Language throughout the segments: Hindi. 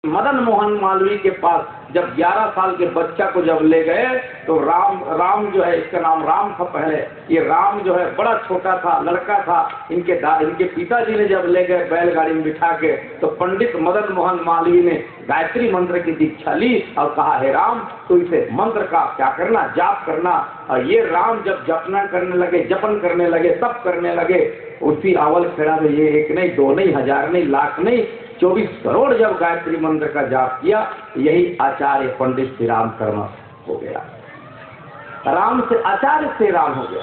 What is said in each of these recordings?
मदन मोहन मालवीय के पास जब 11 साल के बच्चा को जब ले गए तो राम जो है, इसका नाम राम था पहले, ये राम जो है बड़ा छोटा था, लड़का था। इनके पिताजी ने जब ले गए बैलगाड़ी में बिठा के, तो पंडित मदन मोहन मालवीय ने गायत्री मंत्र की दीक्षा ली और कहा, हे राम, तो इसे मंत्र का क्या करना, जाप करना। और ये राम जब जपन करने लगे, तप करने लगे, उसी अवल खेड़ा में ये 1 नहीं, 2 नहीं, 1000 नहीं, लाख नहीं, 24 करोड़ जब गायत्री मंत्र का जाप किया, यही आचार्य पंडित श्री राम शर्मा हो गया। राम से आचार्य श्री राम हो गया,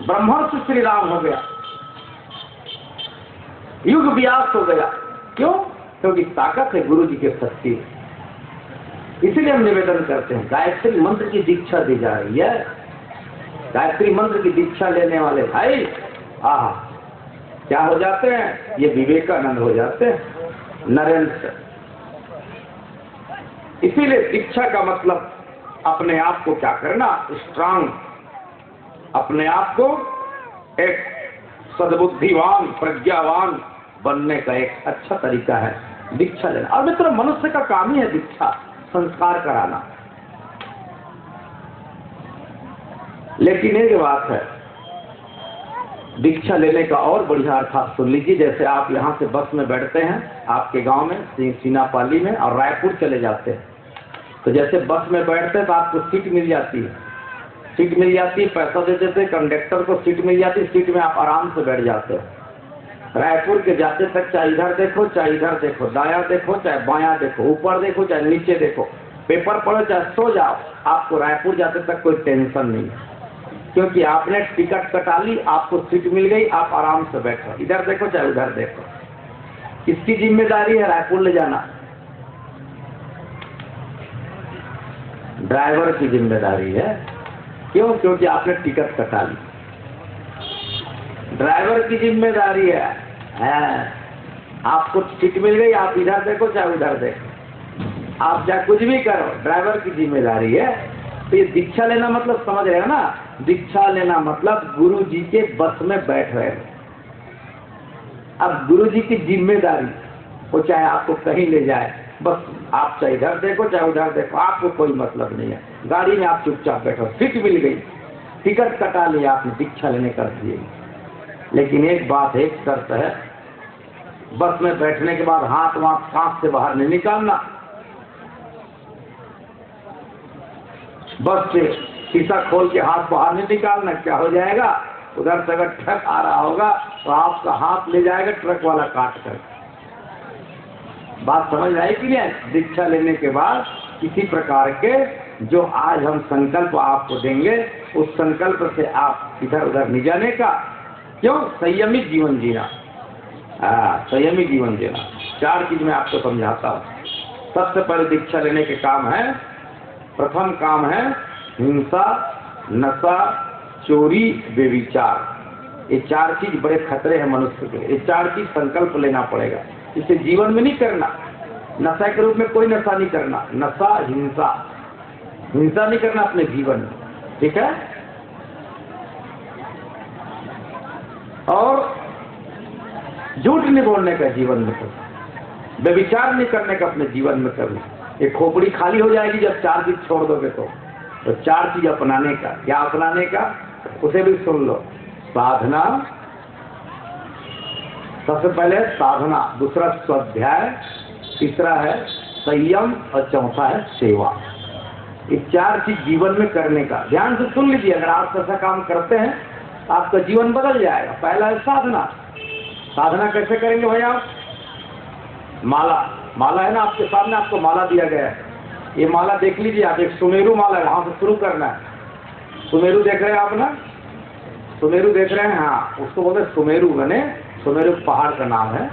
ब्रह्मर्षि श्री राम हो गया, युग व्यास हो गया। क्यों? क्योंकि ताकत है गुरु जी के शक्ति। इसीलिए हम निवेदन करते हैं, गायत्री मंत्र की दीक्षा दी जा रही है। गायत्री मंत्र की दीक्षा लेने वाले भाई क्या हो जाते हैं? ये विवेकानंद हो जाते हैं, नरेंद्र। इसीलिए दीक्षा का मतलब अपने आप को क्या करना, स्ट्रांग, अपने आप को एक सद्बुद्धिवान, प्रज्ञावान बनने का एक अच्छा तरीका है दीक्षा लेना। और मित्रों, मनुष्य का काम ही है दीक्षा, संस्कार कराना। लेकिन एक बात है, दीक्षा लेने का और बढ़िया अर्थ आप सुन लीजिए। जैसे आप यहाँ से बस में बैठते हैं आपके गांव में, सीनापाली में, और रायपुर चले जाते हैं, तो जैसे बस में बैठते हैं तो आपको सीट मिल जाती है, पैसा दे देते हैं, कंडक्टर को सीट मिल जाती है, सीट में आप आराम से बैठ जाते हैं। रायपुर के जाते तक चाहे इधर देखो, चाहे इधर देखो, दायां देखो, चाहे बायां देखो, ऊपर देखो, चाहे नीचे देखो, पेपर पढ़ो, चाहे सो जाओ, आपको रायपुर जाते तक कोई टेंशन नहीं है, क्योंकि आपने टिकट कटा ली, आपको सीट मिल गई, आप आराम से बैठो, इधर देखो चाहे उधर देखो। किसकी जिम्मेदारी है रायपुर ले जाना? ड्राइवर की जिम्मेदारी है। क्यों? क्योंकि आपने टिकट कटा ली, ड्राइवर की जिम्मेदारी है। आपको सीट मिल गई, आप इधर देखो चाहे उधर देखो, आप चाहे कुछ भी करो, ड्राइवर की जिम्मेदारी है। तो ये दीक्षा लेना मतलब समझ रहे हो ना? दीक्षा लेना मतलब गुरु जी के बस में बैठ रहे हो। अब गुरु जी की जिम्मेदारी, वो चाहे आपको कहीं ले जाए, बस आप चाहे इधर देखो चाहे उधर देखो, आपको कोई मतलब नहीं है। गाड़ी में आप चुपचाप बैठो, सीट मिल गई, टिकट कटा लिया आपने, दीक्षा लेने कर दिए। लेकिन एक बात, एक शर्त है, बस में बैठने के बाद हाथ वहां सांस से बाहर नहीं निकालना। बस से शीशा खोल के हाथ बाहर नहीं निकालना। क्या हो जाएगा? उधर से अगर ट्रक आ रहा होगा तो आपका हाथ ले जाएगा ट्रक वाला काट कर। बात समझ आई कि नहीं? दीक्षा लेने के बाद किसी प्रकार के जो आज हम संकल्प आपको देंगे, उस संकल्प से आप इधर उधर नहीं जाने का। क्यों? संयमित जीवन जीना। संयमित जीवन जीना। 4 चीज मैं आपको समझाता हूँ। सबसे पहले दीक्षा लेने के काम है, प्रथम काम है हिंसा, नशा, चोरी, बेविचार। ये 4 चीज बड़े खतरे हैं मनुष्य के। ये 4 चीज संकल्प लेना पड़ेगा, इसे जीवन में नहीं करना। नशा के रूप में कोई नशा नहीं करना, नशा, हिंसा नहीं करना अपने जीवन में, ठीक है? और झूठ नहीं बोलने का जीवन में कभी, बेविचार नहीं करने का अपने जीवन में कभी। ये खोपड़ी खाली हो जाएगी जब 4 चीज छोड़ दोगे तो 4 चीज अपनाने का। क्या अपनाने का? उसे भी सुन लो। साधना, सबसे पहले साधना, दूसरा स्वाध्याय, तीसरा है संयम और चौथा है सेवा। ये 4 चीज जीवन में करने का। ध्यान से सुन लीजिए, अगर आप ऐसा काम करते हैं आपका जीवन बदल जाएगा। पहला है साधना। साधना कैसे करेंगे भाई आप? माला है ना आपके सामने, आपको माला दिया गया है। ये माला देख लीजिए आप, एक सुमेरु माला है, वहां से शुरू करना है। सुमेरु देख रहे हैं आप ना? सुमेरु देख रहे हैं? हाँ, उसको बोलते हैं सुमेरु। मैंने सुमेरु पहाड़ का नाम है,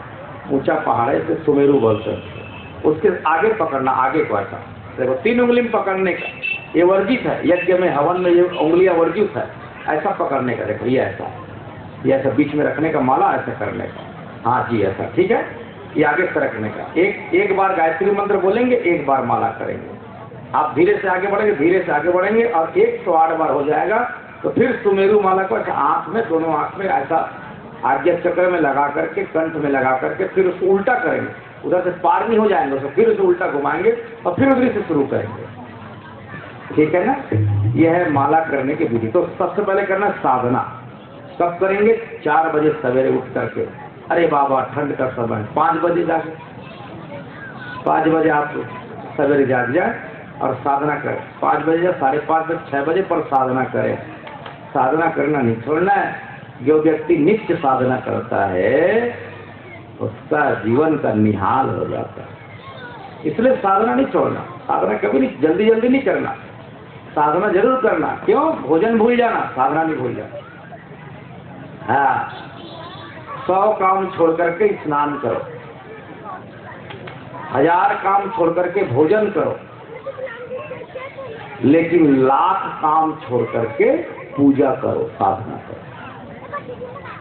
ऊंचा पहाड़ है, इसे सुमेरु बोलते हैं। उसके आगे पकड़ना, आगे को ऐसा देखो, 3 उंगली में पकड़ने का। ये वर्जित है, यज्ञ में, हवन में ये उंगलियां वर्जित है। ऐसा पकड़ने का, देखो ये ऐसा बीच में रखने का, माला ऐसा करने का। हाँ जी, ऐसा, ठीक है। ये आगे से रखने का। एक बार गायत्री मंत्र बोलेंगे, एक बार माला करेंगे। आप धीरे से आगे बढ़ेंगे, धीरे से आगे बढ़ेंगे, और 108 बार हो जाएगा तो फिर सुमेरु माला को ऐसा आंख में, दोनों आंख में ऐसा आज्ञा चक्र में लगा करके, कंठ में लगा करके फिर उसको उल्टा करेंगे। उधर से पार नहीं हो जाएंगे तो फिर उसे उल्टा घुमाएंगे और फिर उधर से शुरू करेंगे। ठीक है ना? यह है माला करने की विधि। तो सबसे पहले करना साधना। कब करेंगे? 4 बजे सवेरे उठ करके। अरे बाबा ठंड का समय, 5 बजे जाके 5 बजे आप सवेरे जाग जाए और साधना करें। 5 बजे या 5:30 बजे 6 बजे पर साधना करें। साधना करना नहीं छोड़ना है। जो व्यक्ति नित्य साधना करता है उसका जीवन का निहाल हो जाता है। इसलिए साधना नहीं छोड़ना। साधना कभी नहीं, जल्दी जल्दी नहीं करना। साधना जरूर करना। क्यों? भोजन भूल जाना, साधना नहीं भूल जाना। हाँ, 100 काम छोड़ करके स्नान करो, 1000 काम छोड़ करके भोजन करो, लेकिन 1,00,000 काम छोड़ करके पूजा करो, साधना करो।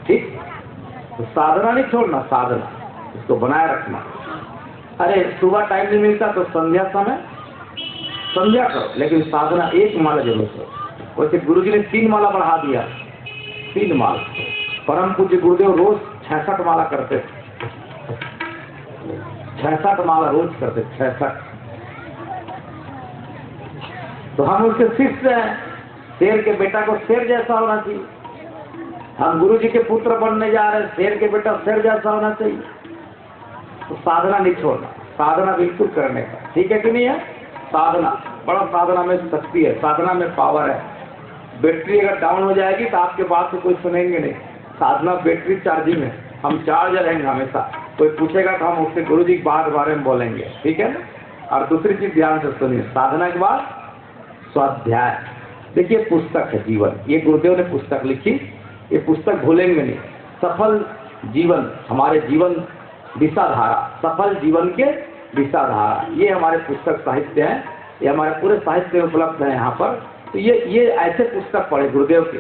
ठीक? तो साधना नहीं छोड़ना, साधना इसको बनाए रखना। अरे सुबह टाइम नहीं मिलता तो संध्या समय संध्या करो, लेकिन साधना 1 माला जरूर करो। वैसे गुरुजी ने 3 माला बढ़ा दिया, 3 माला। परम पूज्य गुरुदेव रोज 66 माला करते थे, 66 माला रोज करते, 66। तो हम उसके शिष्य हैं। शेर के बेटा को शेर जैसा होना चाहिए। हम गुरु जी के पुत्र बनने जा रहे हैं, शेर के बेटा शेर जैसा होना चाहिए। तो साधना नहीं छोड़ना, साधना बिल्कुल करने का। ठीक है कि नहीं है? साधना, बड़ा साधना में शक्ति है, साधना में पावर है। बैटरी अगर डाउन हो जाएगी तो आपके बात से कोई सुनेंगे नहीं। साधना बैटरी चार्जिंग है, हम चार्ज रहेंगे हमेशा। कोई पूछेगा तो हम उससे गुरु जी की बात बारे में बोलेंगे। ठीक है ना? और दूसरी चीज ध्यान से सुनिए, साधना के बाद स्वाध्याय। देखिए पुस्तक है जीवन, ये गुरुदेव ने पुस्तक लिखी, ये पुस्तक भूलेंगे नहीं। सफल जीवन, हमारे जीवन दिशाधारा, सफल जीवन के दिशाधारा, ये हमारे पुस्तक साहित्य है। ये हमारे पूरे साहित्य में उपलब्ध है यहाँ पर। तो ये ऐसे पुस्तक पढ़े गुरुदेव के।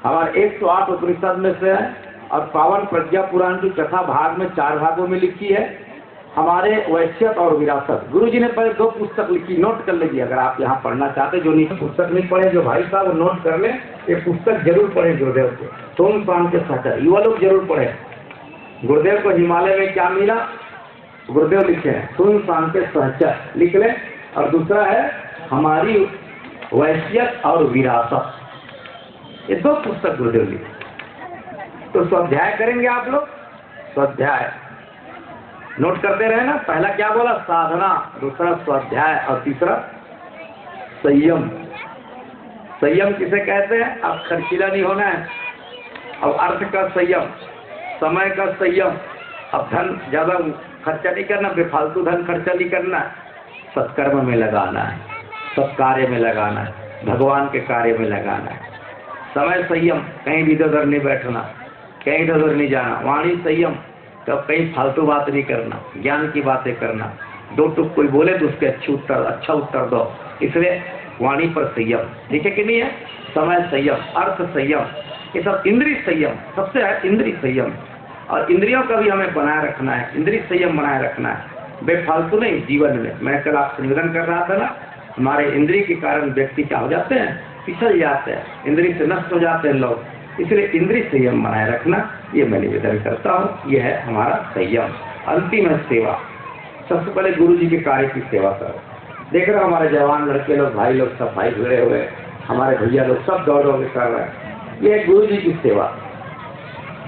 हमारे 108 उपनिषद में से है और पावन प्रज्ञा पुराण की कथा भाग में 4 भागों में लिखी है। हमारे वैश्यत और विरासत, गुरु जी ने पहले 2 पुस्तक लिखी, नोट कर लीजिए। अगर आप यहाँ पढ़ना चाहते, जो नहीं पुस्तक नहीं पढ़े, जो भाई साहब नोट कर ले, ये पुस्तक जरूर पढ़े गुरुदेव के। सोम शाम के सहचर, युवा लोग जरूर पढ़े। गुरुदेव को हिमालय में क्या मिला? गुरुदेव लिखे हैं सोम शाम के सहचर, लिख ले। और दूसरा है हमारी वैश्यत और विरासत, ये 2 पुस्तक गुरुदेव लिखे। तो स्वाध्याय करेंगे आप लोग, स्वाध्याय नोट करते रहे ना। पहला क्या बोला? साधना, दूसरा स्वाध्याय और तीसरा संयम। संयम किसे कहते हैं? अब खर्चीला नहीं होना है, अब अर्थ का संयम, समय का संयम। अब धन ज्यादा खर्चा नहीं करना, बेफालतू धन खर्चा नहीं करना, सत्कर्म में लगाना है, सत्कार्य में लगाना है, भगवान के कार्य में लगाना है। समय संयम, कहीं भी इधर नहीं बैठना, कहीं इधर नहीं जाना। वाणी संयम, तो कहीं फालतू बात नहीं करना, ज्ञान की बातें करना। 2 टुक कोई बोले तो उसके अच्छा उत्तर दो, इसलिए वाणी पर संयम। ठीक है कि नहीं है? समय संयम, अर्थ संयम, ये सब इंद्रिय संयम, सबसे है इंद्रिय संयम। और इंद्रियों का भी हमें बनाए रखना है, इंद्रिय संयम बनाए रखना है, बेफालतू नहीं जीवन में। मैं कल आपसे निवेदन कर रहा था ना, हमारे इंद्रिय के कारण व्यक्ति क्या हो जाते हैं? फिसल जाते हैं, इंद्रिय से नष्ट हो जाते हैं लोग। इसलिए इंद्रिय संयम बनाए रखना, ये मैं निवेदन करता हूँ। ये है हमारा संयम। अंतिम है सेवा। सबसे पहले गुरु जी के कार्य की सेवा करो। देख रहे हो हमारे जवान लड़के लोग, भाई लोग, सब भाई भिड़े हुए, हमारे भैया लोग सब दौड़ दौड़ के कर रहे हैं। ये है गुरु जी की सेवा।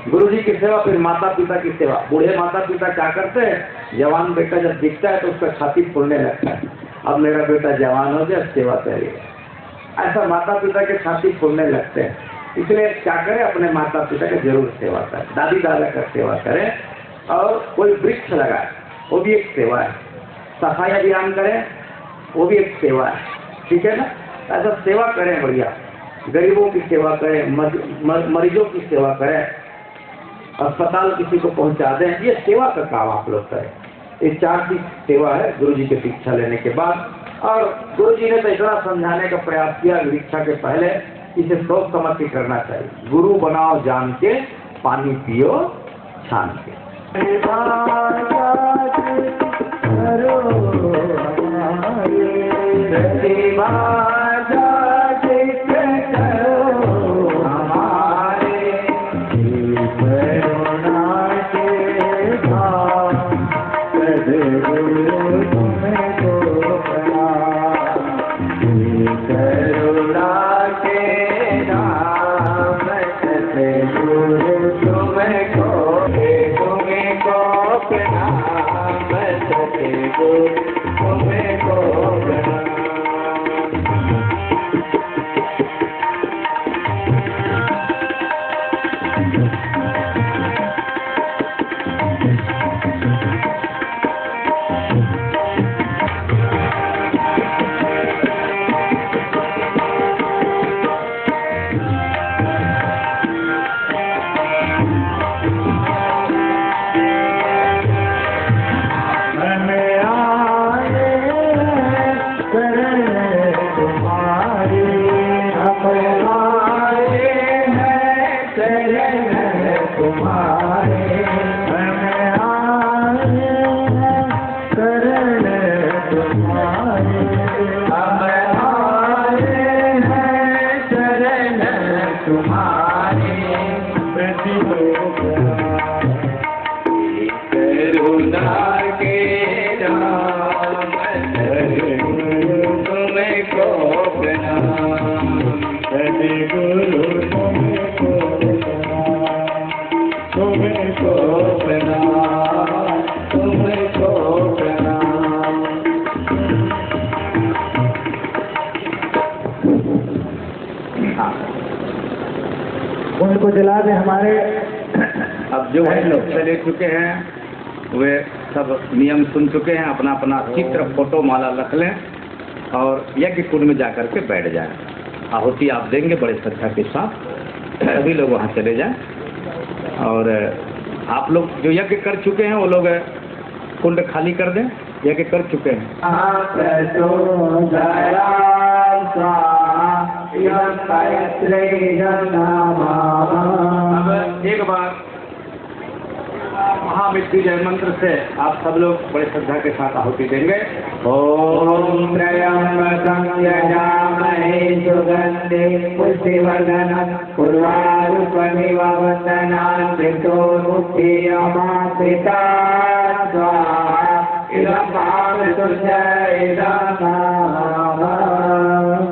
गुरु जी की सेवा, फिर माता पिता की सेवा। बूढ़े माता पिता क्या करते हैं? जवान बेटा जब दिखता है तो उसका छाती फूलने लगता है, अब मेरा बेटा जवान हो जाए, सेवा करेगा। ऐसा माता पिता के छाती फूलने लगते हैं। इसलिए क्या करें? अपने माता पिता का जरूर सेवा करें, दादी दादा का सेवा करें। और कोई वृक्ष लगाए, वो भी एक सेवा है। सफाई अभियान करें, वो भी एक सेवा है। ठीक है ना? ऐसा सेवा करें, बढ़िया। गरीबों की सेवा करें, मरीजों की सेवा करें, अस्पताल किसी को पहुंचा दें, ये सेवा का काम आप लोग करें। ये 4 चीज सेवा है गुरु जी की दीक्षा लेने के बाद। और गुरु जी ने तो इतना समझाने का प्रयास किया, दीक्षा के पहले इसे सोच समझ के करना चाहिए। गुरु बनाओ जान के, पानी पियो छान के। उनको दिला दे हमारे। अब जो है लोग चले चुके हैं वे सब नियम सुन चुके हैं, अपना अपना चित्र फोटो माला रख लें और यज्ञ कुंड में जाकर के बैठ जाएं। आहुति आप देंगे बड़े श्रद्धा के साथ, सभी लोग वहाँ चले जाएं। और आप लोग जो यज्ञ कर चुके हैं वो लोग कुंड खाली कर दें, यज्ञ कर चुके हैं। अब एक बार महामृत्युंजय मंत्र से आप सब लोग बड़े श्रद्धा के साथ आहुति देंगे। ओम त्र्यंबकं यजामहे सुगंधिं पुष्टिवर्धनं उर्वारुकमिव वन्दनान् मृत्योर्मुक्तियमाश्रिता स्वाहा इदं पावतुर्जय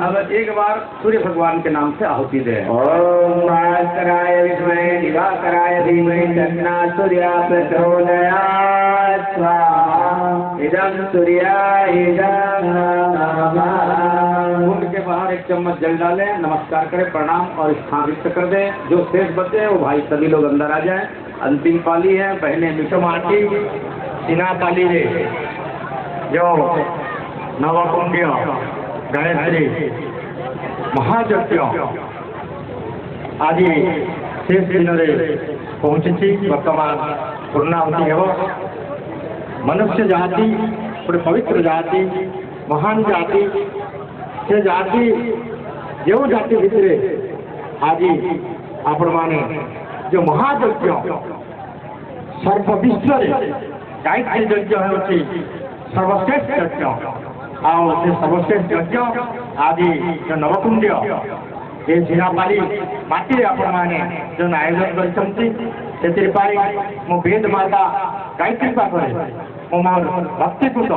अब एक बार सूर्य भगवान के नाम से आहुति दें। ओम भास्कराय विद्महे दिवाकराय धीमहि तन्नः सूर्यः प्रचोदयात् स्वाहा इदं सूर्याय नमः। कुंड के बाहर एक चम्मच जल डालें, नमस्कार करें, प्रणाम और स्थान रिक्त कर दें। जो शेष बचे हैं वो भाई सभी लोग अंदर आ जाएं। अंतिम पाली है, बहने मिठमाटी सीना पाली है जो नवकुंड गायत्री महायज्ञ आदि शेष दिन में पहुंची वर्तमान पूर्णाहुति हो। मनुष्य जाति गोटे पवित्र जाति, महान जाति, से जाति जो जाति भितर आज आपण माने जो महायज्ञ सर्वविश्व गायत्री यज्ञ होती सर्वश्रेष्ठ यज्ञ आओ से सर्वश्रेष्ठ यज्ञ आदि जो नवकुंड ये झिरापाली माटी आपण माने जो आयोजन कर मो वेद माता गायत्री पाखे मोर भक्तिपूत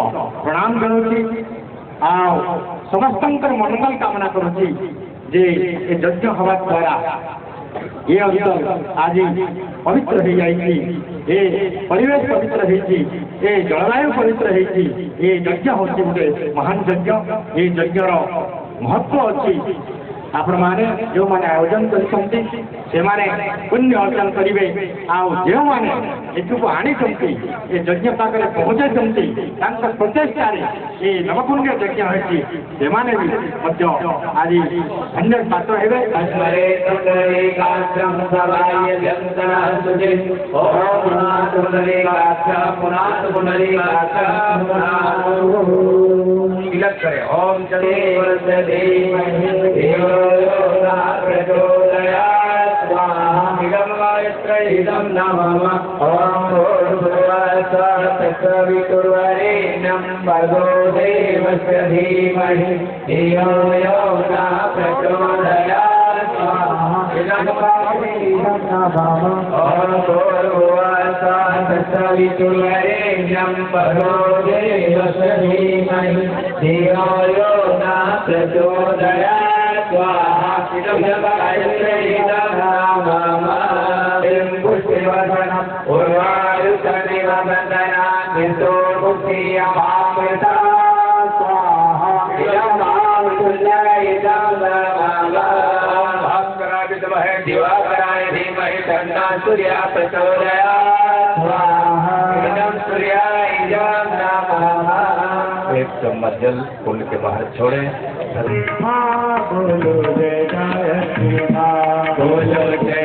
प्रणाम जनाऊँगी आओ समस्त मंगल कामना करुँची जे यज्ञ हवा द्वारा ये अंचल आज पवित्र हो जाए, परिवेश पवित्र हो, जलवायु पवित्र हो, यज्ञ हूँ गोटे महान यज्ञ। ये यज्ञर महत्व अच्छी आपण मैंने जो मैंने आयोजन करते पुण्य अर्जन करेंगे। जो मैंने एठू आनी ये यज्ञ पाखे पहुँचाई प्रचेषार ये नवकुंड यज्ञ होती भी आज धन्य पात्र हे। ओम इदं नमः। ओम भूर्भुवस्सुर्वरेण्यं भर्गो देवस्य धीमहि धियो यो नः प्रचोदयात् स्वाहा इदं नमः। ओम भूर्भुवस्सुर्वरेण्यं भर्गो देवस्य धीमहि धियो यो नः प्रचोदयात् स्वाहा इदं पुष्टिवर्धनम् उर्वारुकमिव वन्दनान् मृत्योर्मुक्तियमाश्रिता दिवाकराय धीमहि तन्नो सूर्यः प्रचोदयात् इदं सूर्याय इदं नमः। एक चम्मच जल कुंड के बाहर छोड़े। बोलो जय